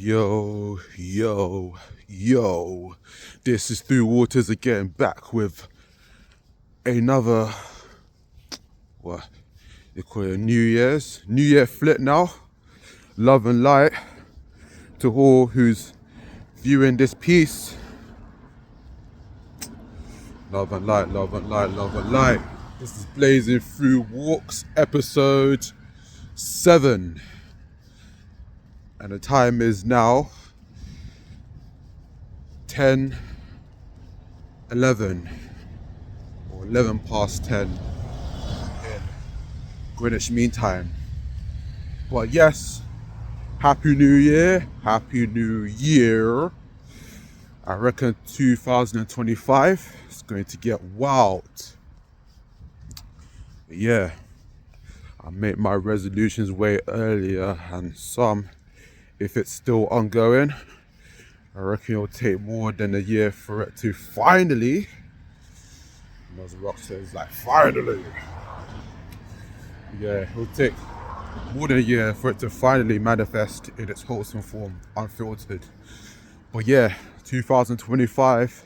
Yo, yo, yo. This is Through Waters again, back with another, what they call it, New Year flip now. Love and light to all who's viewing this piece. Love and light, love and light, love and light. This is Blazin Thru Walks, episode 7. And the time is now 10:11 or 11 past 10 in Greenwich Mean Time. But yes, Happy New Year, Happy New Year. I reckon 2025 is going to get wild. But yeah, I made my resolutions way earlier, and some, if it's still ongoing, I reckon it'll take more than a year for it to finally, as the rock says, like finally. Yeah, it'll take more than a year for it to finally manifest in its wholesome form, unfiltered. But yeah, 2025,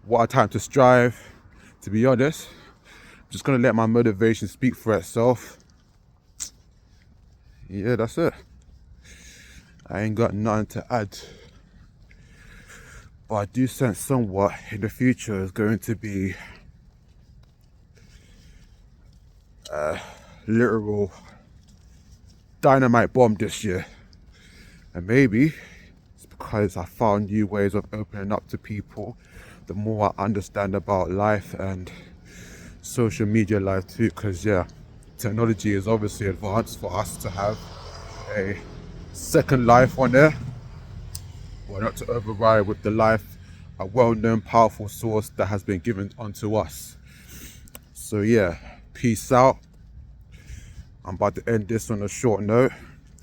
what a time to strive. To be honest, I'm just gonna let my motivation speak for itself. Yeah, that's it. I ain't got nothing to add. But I do sense somewhat in the future is going to be a literal dynamite bomb this year. And maybe it's because I found new ways of opening up to people. The more I understand about life and social media life too, because yeah, technology is obviously advanced for us to have a second life on there, but not to override with the life, a well-known powerful source that has been given unto us. So yeah, peace out. I'm about to end this on a short note.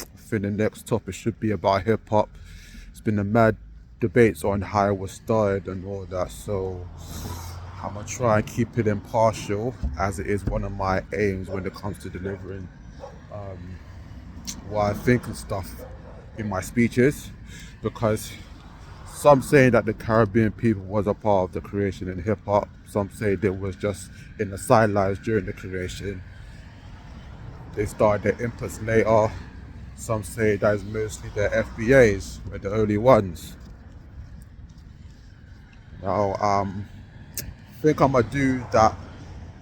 I think the next topic should be about hip-hop. It's been a mad debates on how it was started and all that, so I'm gonna try and keep it impartial, as it is one of my aims when it comes to delivering what I think and stuff in my speeches, because some say that the Caribbean people was a part of the creation in hip hop. Some say they was just in the sidelines during the creation. They started their inputs later. Some say that is mostly the FBAs were the only ones. Now, I think I'm gonna do that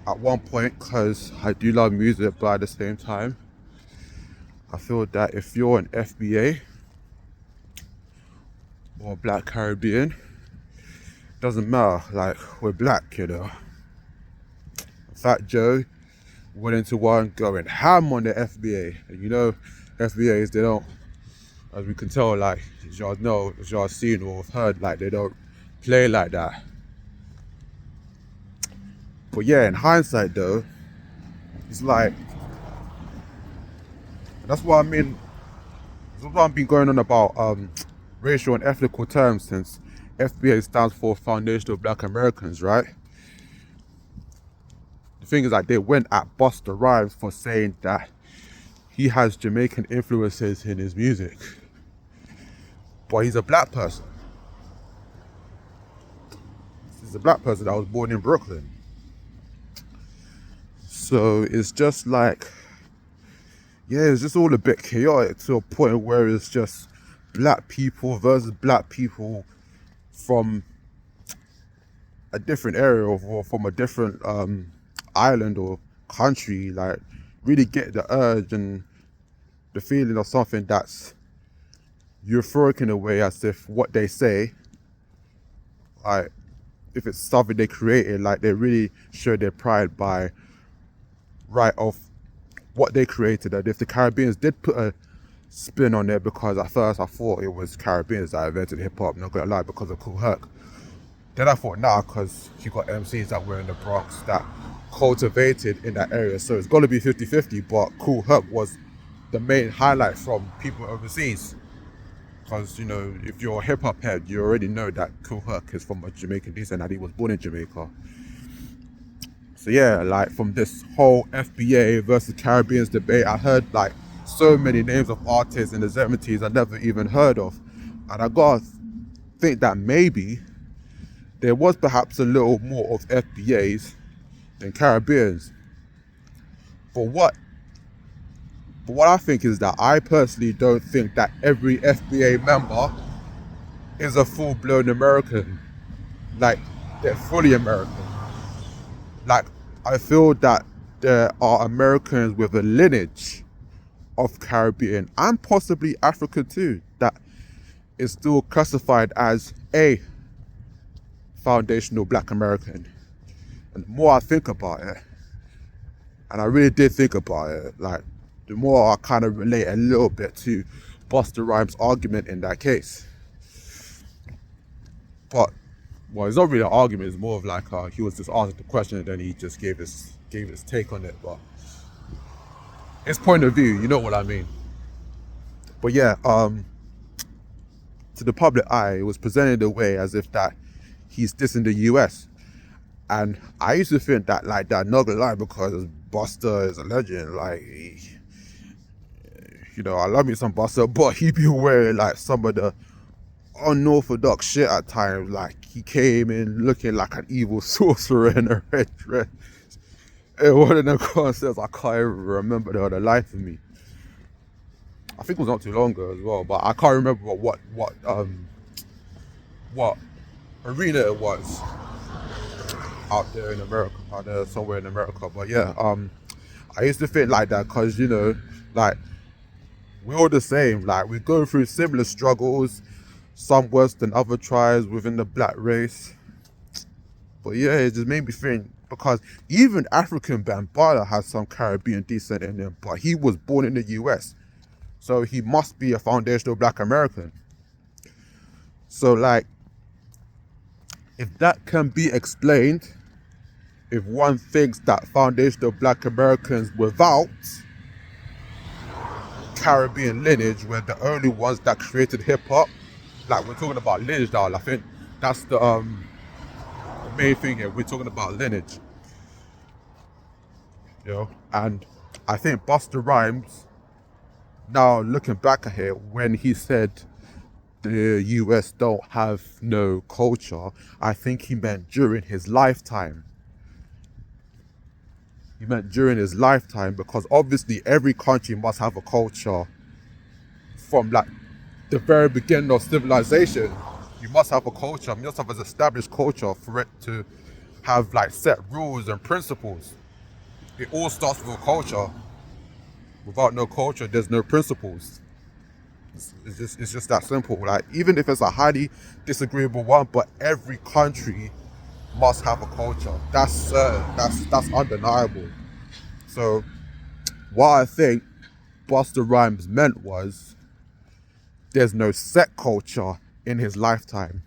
at one point because I do love music, but at the same time, I feel that if you're an FBA or Black Caribbean, doesn't matter, like, we're black, you know. Fat Joe went into one going ham on the FBA, and you know, FBAs, they don't, as we can tell, like, as y'all know, as y'all seen or have heard, like, they don't play like that. But yeah, in hindsight though, it's like, that's what I mean. That's what I've been going on about racial and ethnical terms, since FBA stands for Foundational Black Americans, right? The thing is, like, they went at Busta Rhymes for saying that he has Jamaican influences in his music, but he's a black person. He's a black person that was born in Brooklyn. So it's just like, yeah, it's just all a bit chaotic to a point where it's just black people versus black people from a different area or from a different island or country, like, really get the urge and the feeling of something that's euphoric in a way, as if what they say, like, if it's something they created, like, they really show their pride by right of what they created. And if the Caribbeans did put a spin on it, because at first I thought it was Caribbeans that invented hip-hop, not gonna lie, because of Kool Herc. Then I thought, nah, because you got MCs that were in the Bronx that cultivated in that area, so it's gotta be 50-50, but Kool Herc was the main highlight from people overseas. Because, you know, if you're a hip-hop head, you already know that Kool Herc is from a Jamaican descent, and he was born in Jamaica. So yeah, like, from this whole FBA versus Caribbeans debate, I heard like so many names of artists in the 70s I never even heard of. And I gotta think that maybe there was perhaps a little more of FBAs than Caribbeans. But what I think is that I personally don't think that every FBA member is a full-blown American. Like, they're fully American. Like, I feel that there are Americans with a lineage of Caribbean and possibly Africa too, that is still classified as a foundational Black American. And the more I think about it, and I really did think about it, like, the more I kind of relate a little bit to Busta Rhymes' argument in that case. But, well, it's not really an argument, it's more of like he was just asking the question and then he just gave his take on it. But his point of view, you know what I mean. But yeah, to the public eye, it was presented in a way as if that he's dissing the US. And I used to think that, like, that, not gonna lie, because Busta is a legend. Like, you know, I love me some Busta, but he be wearing like some of the unorthodox shit at times. Like, he came in looking like an evil sorcerer in a red dress. And one of the concerts, I can't even remember the life of me. I think it was not too long ago as well, but I can't remember what arena it was out there in America, out there somewhere in America. But yeah, I used to think like that because, you know, like, we're all the same. Like, we go through similar struggles, some worse than other tribes within the Black race. But yeah, it just made me think, because even African Bambaataa has some Caribbean descent in him, but he was born in the US. So he must be a foundational Black American. So, like, if that can be explained, if one thinks that foundational Black Americans without Caribbean lineage were the only ones that created hip-hop, like, we're talking about lineage now, I think that's the main thing here. We're talking about lineage, you know. And I think Busta Rhymes, now looking back at it, when he said the US don't have no culture, I think he meant during his lifetime. He meant during his lifetime, because obviously every country must have a culture from, like, the very beginning of civilization. You must have a culture, you must have an established culture for it to have, like, set rules and principles. It all starts with a culture. Without no culture, there's no principles. It's just that simple. Like, even if it's a highly disagreeable one, but every country must have a culture. That's certain. That's undeniable. So what I think Busta Rhymes meant was, there's no set culture in his lifetime,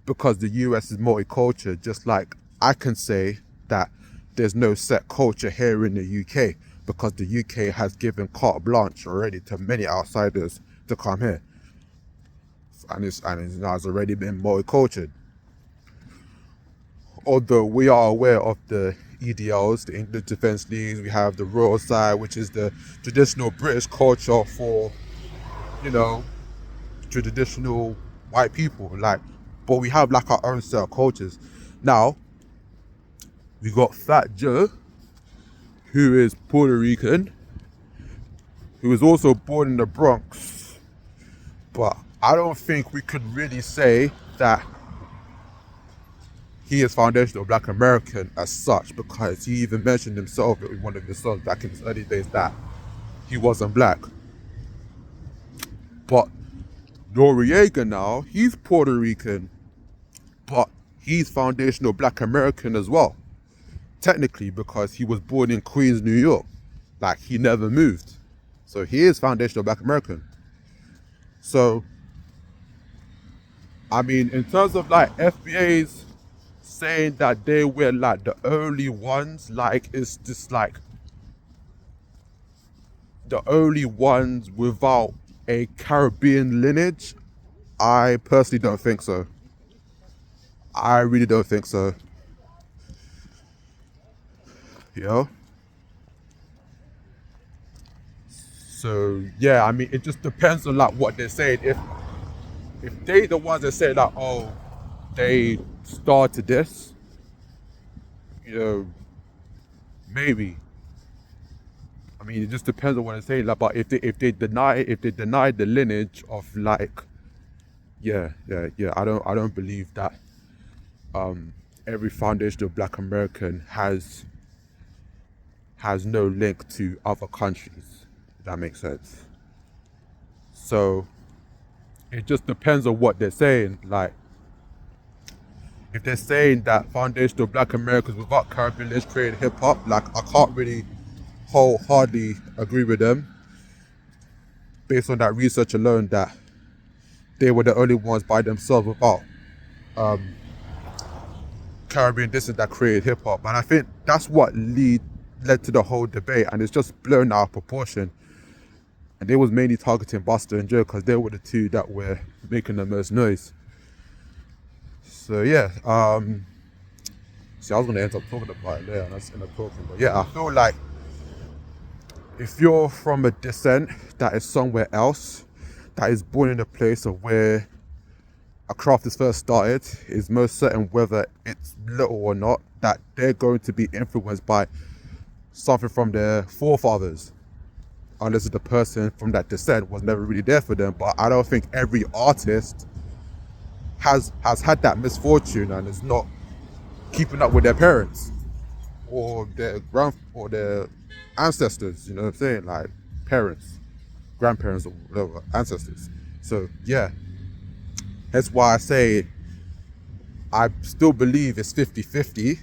because the US is multicultural. Just like I can say that there's no set culture here in the UK, because the UK has given carte blanche already to many outsiders to come here, and it's already been multicultural. Although we are aware of the EDLs, the English Defence Leagues, we have the Royal Side, which is the traditional British culture for, you know, traditional white people. Like, but we have, like, our own set of cultures. Now, we got Fat Joe, who is Puerto Rican, who was also born in the Bronx. But I don't think we could really say that he is foundational Black American as such, because he even mentioned himself in one of his songs back in his early days that he wasn't Black. But Noriega now, he's Puerto Rican, but he's foundational Black American as well, technically, because he was born in Queens, New York. Like, he never moved. So he is foundational Black American. So, I mean, in terms of, like, FBAs saying that they were, like, the only ones, like, it's just like the only ones without a Caribbean lineage, I personally don't think so. I really don't think so. You know? So yeah, I mean, it just depends on, like, what they're saying. if they the ones that say that, oh, they started this, you know, maybe. I mean, it just depends on what they say. Like, but if they deny the lineage of like, yeah. I don't believe that every foundation of Black American has no link to other countries. If that makes sense. So it just depends on what they're saying. Like, if they're saying that foundational Black Americans without Caribbean lineage created hip hop, like, I can't really wholeheartedly agree with them based on that research alone, that they were the only ones by themselves without Caribbean descent that created hip hop. And I think that's what led to the whole debate, and it's just blown out of proportion. And they was mainly targeting Buster and Joe because they were the two that were making the most noise. So yeah, see, I was gonna end up talking about it there, and that's end up talking. But yeah, I feel like if you're from a descent that is somewhere else, that is born in a place of where a craft is first started, is most certain, whether it's little or not, that they're going to be influenced by something from their forefathers, unless the person from that descent was never really there for them. But I don't think every artist has had that misfortune and is not keeping up with their parents or their ancestors, you know what I'm saying? Like parents, grandparents, or whatever, ancestors. So yeah, that's why I say I still believe it's 50-50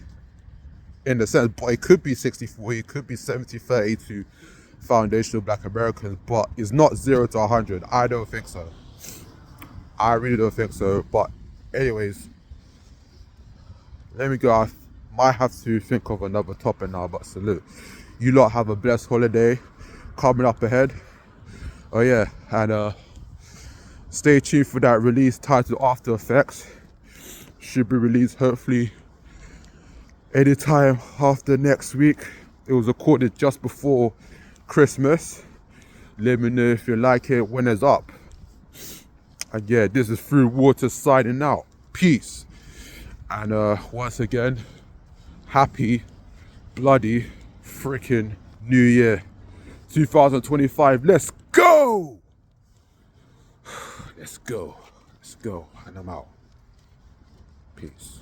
in the sense, but it could be 60-40, it could be 70-30 to foundational Black Americans, but it's not 0 to 100. I don't think so. I really don't think so. But anyways, let me go. I might have to think of another topic now, but salute. You lot have a blessed holiday coming up ahead. Oh yeah, and stay tuned for that release titled After Effects. Should be released hopefully anytime after next week. It was recorded just before Christmas. Let me know if you like it when it's up. And yeah, this is Thru Walks signing out. Peace. And once again, happy bloody freaking New Year 2025. Let's go! Let's go. And I'm out. Peace.